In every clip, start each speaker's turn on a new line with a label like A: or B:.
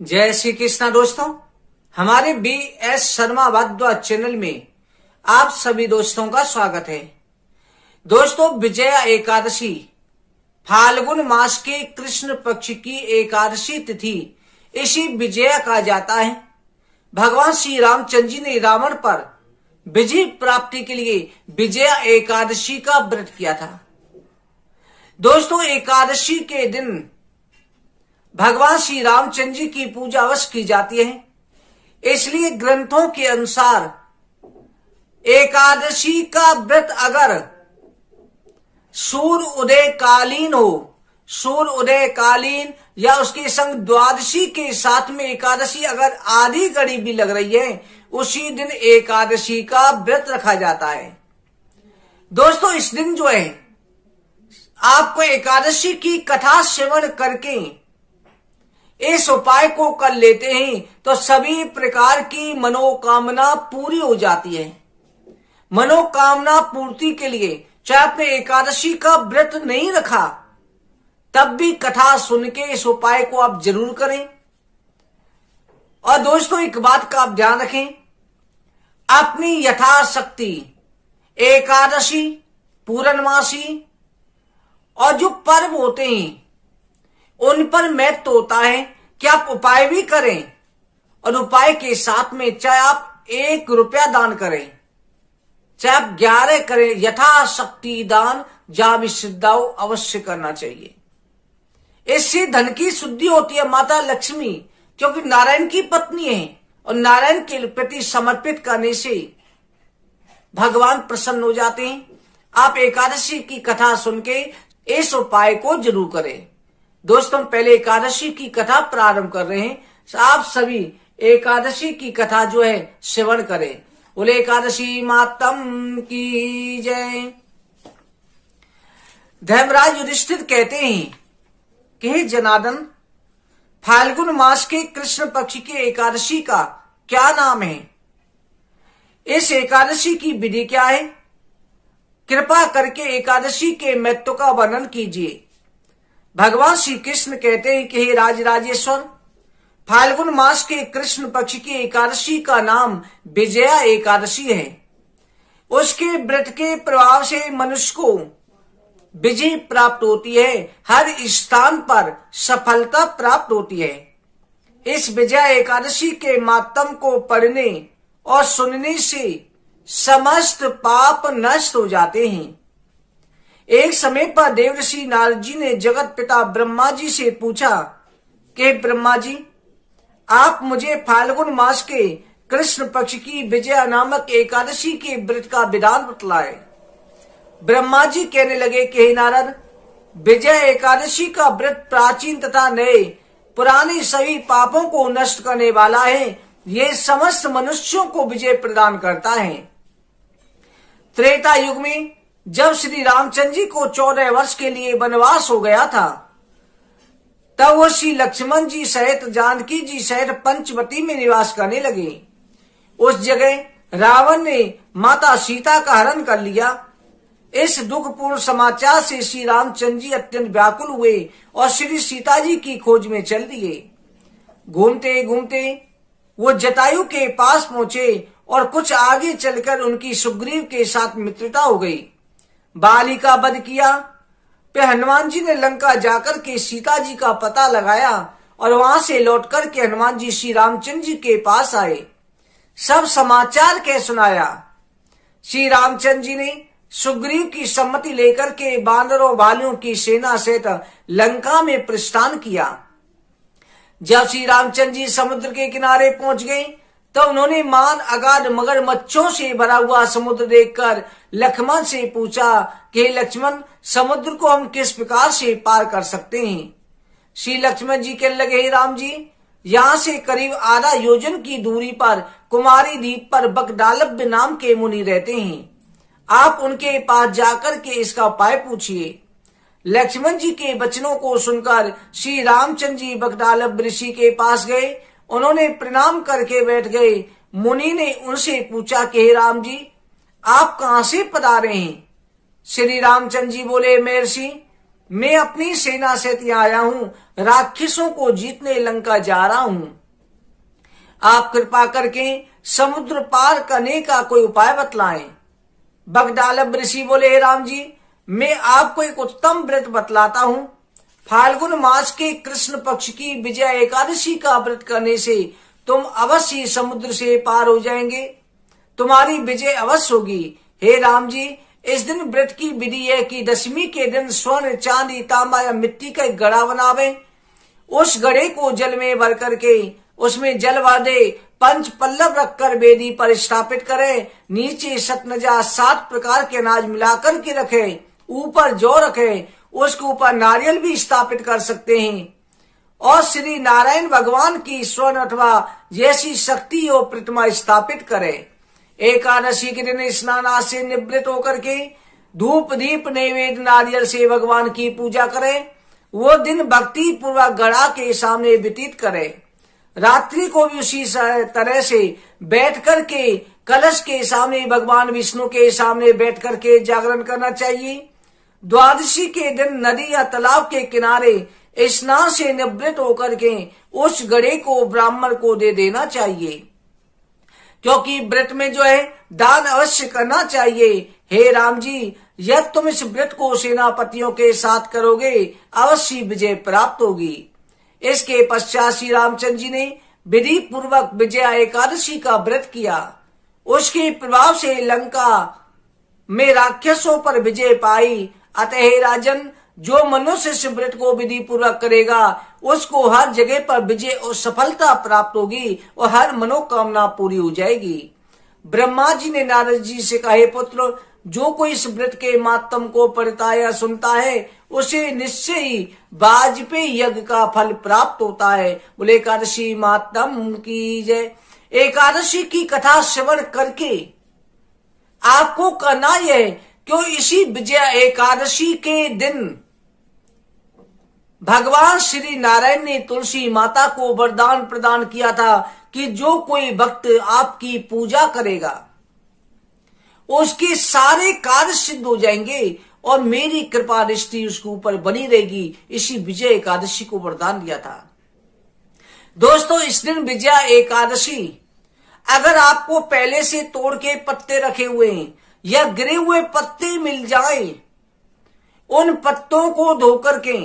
A: जय श्री कृष्णा दोस्तों, हमारे BS शर्मा भारद्वाज चैनल में आप सभी दोस्तों का स्वागत है। दोस्तों, विजया एकादशी फाल्गुन मास के कृष्ण पक्ष की एकादशी तिथि इसी विजया कहा जाता है। भगवान श्री रामचंद्र जी ने रावण पर विजय प्राप्ति के लिए विजया एकादशी का व्रत किया था। दोस्तों, एकादशी के दिन भगवान श्री रामचंद्र जी की पूजा अवश्य की जाती है। इसलिए ग्रंथों के अनुसार एकादशी का व्रत अगर सूर्य उदय कालीन हो, सूर्य उदय कालीन या उसके संग द्वादशी के साथ में एकादशी अगर आधी घड़ी भी लग रही है, उसी दिन एकादशी का व्रत रखा जाता है। दोस्तों, इस दिन जो है आपको एकादशी की कथा श्रवण करके इस उपाय को कर लेते हैं तो सभी प्रकार की मनोकामना पूरी हो जाती है। मनोकामना पूर्ति के लिए चाहे आपने एकादशी का व्रत नहीं रखा, तब भी कथा सुन के इस उपाय को आप जरूर करें। और दोस्तों, एक बात का आप ध्यान रखें, अपनी यथाशक्ति एकादशी, पूर्णमासी और जो पर्व होते हैं उन पर महत्व होता है कि आप उपाय भी करें और उपाय के साथ में चाहे आप 1 रुपया दान करें, चाहे आप 11 करें, यथाशक्ति दान जहां भी श्रद्धाओ अवश्य करना चाहिए। इससे धन की शुद्धि होती है। माता लक्ष्मी क्योंकि नारायण की पत्नी है और नारायण के प्रति समर्पित करने से भगवान प्रसन्न हो जाते हैं। आप एकादशी की कथा सुन के इस उपाय को जरूर करें। दोस्तों, पहले एकादशी की कथा प्रारंभ कर रहे हैं। आप सभी एकादशी की कथा जो है श्रवण करें। बोले एकादशी मातम की जय। धर्मराज युधिष्ठिर कहते हैं कि हे जनार्दन, फाल्गुन मास के कृष्ण पक्ष की एकादशी का क्या नाम है? इस एकादशी की विधि क्या है? कृपा करके एकादशी के महत्व का वर्णन कीजिए। भगवान श्री कृष्ण कहते हैं कि हे राजराजेश्वर, फाल्गुन मास के कृष्ण पक्ष की एकादशी का नाम विजया एकादशी है। उसके व्रत के प्रभाव से मनुष्य को विजय प्राप्त होती है, हर स्थान पर सफलता प्राप्त होती है। इस विजया एकादशी के मातम को पढ़ने और सुनने से समस्त पाप नष्ट हो जाते हैं। एक समय पर देवर्षि नारद जी ने जगत पिता ब्रह्मा जी से पूछा कि ब्रह्मा जी, आप मुझे फाल्गुन मास के कृष्ण पक्ष की विजया नामक एकादशी के व्रत का विधान बतलाए। ब्रह्मा जी कहने लगे कि हे नारद, विजया एकादशी का व्रत प्राचीन तथा नए पुराने सभी पापों को नष्ट करने वाला है। ये समस्त मनुष्यों को विजय प्रदान करता है। त्रेता युग में जब श्री रामचंद्र जी को 14 वर्ष के लिए वनवास हो गया था, तब वो श्री लक्ष्मण जी सहित जानकी जी सहित पंचवटी में निवास करने लगे। उस जगह रावण ने माता सीता का हरण कर लिया। इस दुखपूर्ण समाचार से श्री रामचंद्र जी अत्यंत व्याकुल हुए और श्री सीता जी की खोज में चल दिए। घूमते घूमते वो जटायु के पास पहुंचे और कुछ आगे चलकर उनकी सुग्रीव के साथ मित्रता हो गई। बाली का वध किया। फिर हनुमान जी ने लंका जाकर के सीता जी का पता लगाया और वहां से लौटकर के हनुमान जी श्री रामचंद्र जी के पास आए। सब समाचार कह सुनाया। श्री रामचंद्र जी ने सुग्रीव की सम्मति लेकर के बानरों भालुओं की सेना सहित लंका में प्रस्थान किया। जब श्री रामचंद्र जी समुद्र के किनारे पहुंच गए तो उन्होंने मान अगाध मगरमच्छों से भरा हुआ समुद्र देखकर लक्ष्मण से पूछा कि लक्ष्मण, समुद्र को हम किस प्रकार से पार कर सकते हैं? श्री लक्ष्मण जी कहने लगे, हे राम जी, यहाँ से करीब आधा योजन की दूरी पर कुमारी द्वीप पर बकडालब्य नाम के मुनि रहते हैं। आप उनके पास जाकर के इसका उपाय पूछिए। लक्ष्मण जी के वचनों को सुनकर श्री रामचंद्र जी बकडालब्य ऋषि के पास गए। उन्होंने प्रणाम करके बैठ गए। मुनि ने उनसे पूछा कि हे राम जी, आप कहां से पधारे हैं? श्री रामचंद्र जी बोले, महर्षि, मैं अपनी सेना से यहाँ आया हूं, राक्षसों को जीतने लंका जा रहा हूं। आप कृपा करके समुद्र पार करने का कोई उपाय बतलाएं। बगडालभ ऋषि बोले, हे राम जी, मैं आपको एक उत्तम व्रत बतलाता हूं। फाल्गुन मास के कृष्ण पक्ष की विजया एकादशी का व्रत करने से तुम अवश्य समुद्र से पार हो जाएंगे, तुम्हारी विजय अवश्य होगी। हे राम जी, इस दिन व्रत की विधि है कि दशमी के दिन स्वर्ण, चांदी, तांबा या मिट्टी का एक घड़ा बनावे। उस घड़े को जल में भर करके उसमें जल भर दे, पंच पल्लव रखकर वेदी पर स्थापित करे, नीचे सतनजा 7 प्रकार के अनाज मिलाकर के रखे, ऊपर जौ रखे, उसके ऊपर नारियल भी स्थापित कर सकते हैं और श्री नारायण भगवान की स्वर्ण अथवा जैसी शक्ति और प्रतिमा स्थापित करे। एकादशी के दिन स्नान आदि से निवृत्त होकर के धूप दीप नैवेद्य नारियल से भगवान की पूजा करे। वो दिन भक्ति पूर्वक घड़ा के सामने व्यतीत करे। रात्रि को भी उसी तरह से बैठ करके कलश के सामने भगवान विष्णु के सामने बैठ करके जागरण करना चाहिए। द्वादशी के दिन नदी या तालाब के किनारे स्नान से निवृत्त होकर के उस घड़े को ब्राह्मण को दे देना चाहिए, क्योंकि व्रत में जो है दान अवश्य करना चाहिए। हे राम जी, यदि तुम इस व्रत को सेनापतियों के साथ करोगे अवश्य विजय प्राप्त होगी। इसके पश्चात श्री रामचंद्र जी ने विधि पूर्वक विजया एकादशी का व्रत किया। उसके प्रभाव से लंका में राक्षसों पर विजय पाई। अतः हे राजन, जो मनुष्य इस व्रत को विधि पूर्वक करेगा उसको हर जगह पर विजय और सफलता प्राप्त होगी और हर मनोकामना पूरी हो जाएगी। ब्रह्मा जी ने नारद जी से कहा, पुत्र, जो कोई इस व्रत के मातम को पढ़ता या सुनता है उसे निश्चय ही वाजपेयी यज्ञ का फल प्राप्त होता है। बोले एकादशी मातम की जय। एकादशी की कथा श्रवण करके आपको करना यह, क्यों इसी विजया एकादशी के दिन भगवान श्री नारायण ने तुलसी माता को वरदान प्रदान किया था कि जो कोई भक्त आपकी पूजा करेगा उसके सारे कार्य सिद्ध हो जाएंगे और मेरी कृपा दृष्टि उसके ऊपर बनी रहेगी। इसी विजय एकादशी को वरदान दिया था। दोस्तों, इस दिन विजया एकादशी अगर आपको पहले से तोड़ के पत्ते रखे हुए हैं या गिरे हुए पत्ते मिल जाए, उन पत्तों को धोकर के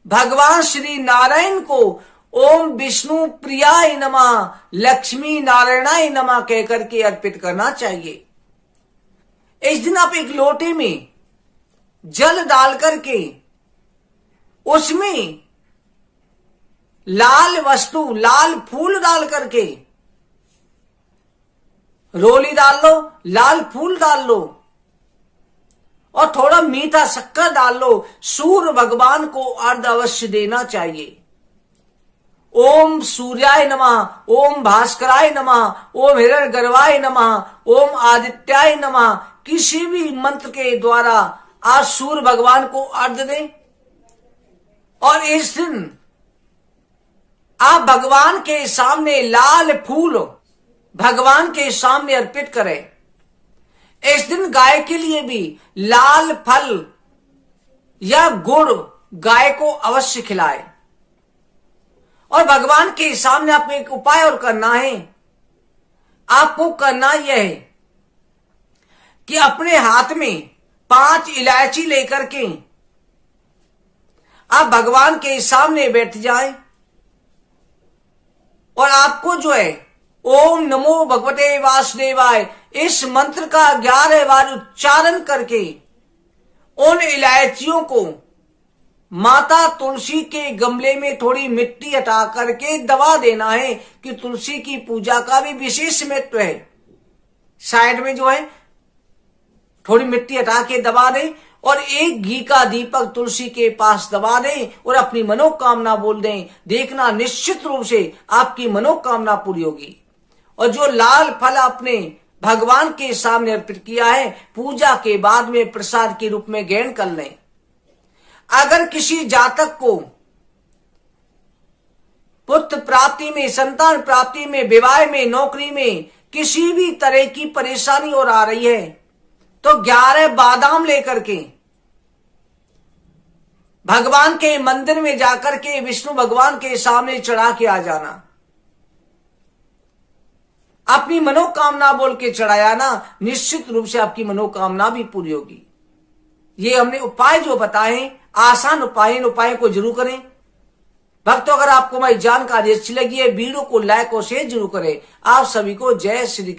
A: भगवान श्री नारायण को ओम विष्णु प्रियाय नमः, लक्ष्मी नारायणाय नमः कहकर के अर्पित करना चाहिए। इस दिन आप एक लोटे में जल डाल करके उसमें लाल वस्तु, लाल फूल डाल करके, रोली डाल लो, लाल फूल डाल लो और थोड़ा मीठा शक्कर डाल लो। सूर्य भगवान को अर्घ अवश्य देना चाहिए। ओम सूर्याय नमः, ओम भास्कराय नमः, ओम हिरण्यगर्भाय नमः, ओम आदित्याय नमः, किसी भी मंत्र के द्वारा आज सूर्य भगवान को अर्घ दें और इस दिन आप भगवान के सामने लाल फूल भगवान के सामने अर्पित करें। इस दिन गाय के लिए भी लाल फल या गुड़ गाय को अवश्य खिलाए। और भगवान के सामने आपको एक उपाय और करना है। आपको करना यह है कि अपने हाथ में 5 इलायची लेकर के आप भगवान के सामने बैठ जाएं और आपको जो है ओम नमो भगवते वासुदेवाय इस मंत्र का 11 बार उच्चारण करके उन इलायचियों को माता तुलसी के गमले में थोड़ी मिट्टी हटा करके दबा देना है कि तुलसी की पूजा का भी विशेष महत्व है। साइड में जो है थोड़ी मिट्टी हटा के दबा दें और एक घी का दीपक तुलसी के पास दबा दें और अपनी मनोकामना बोल दें। देखना निश्चित रूप से आपकी मनोकामना पूरी होगी। और जो लाल फल आपने भगवान के सामने अर्पित किया है, पूजा के बाद में प्रसाद के रूप में ग्रहण कर लें। अगर किसी जातक को पुत्र प्राप्ति में, संतान प्राप्ति में, विवाह में, नौकरी में किसी भी तरह की परेशानी और आ रही है तो 11 बादाम लेकर के भगवान के मंदिर में जाकर के विष्णु भगवान के सामने चढ़ा के आ जाना, अपनी मनोकामना बोल के चढ़ाया ना, निश्चित रूप से आपकी मनोकामना भी पूरी होगी। ये हमने उपाय जो बताए, आसान उपाय, इन उपायों को जरूर करें। भक्तों, अगर आपको हमारी जानकारी अच्छी लगी है, वीडियो को लाइक और शेयर जरूर करें। आप सभी को जय श्री कृष्ण।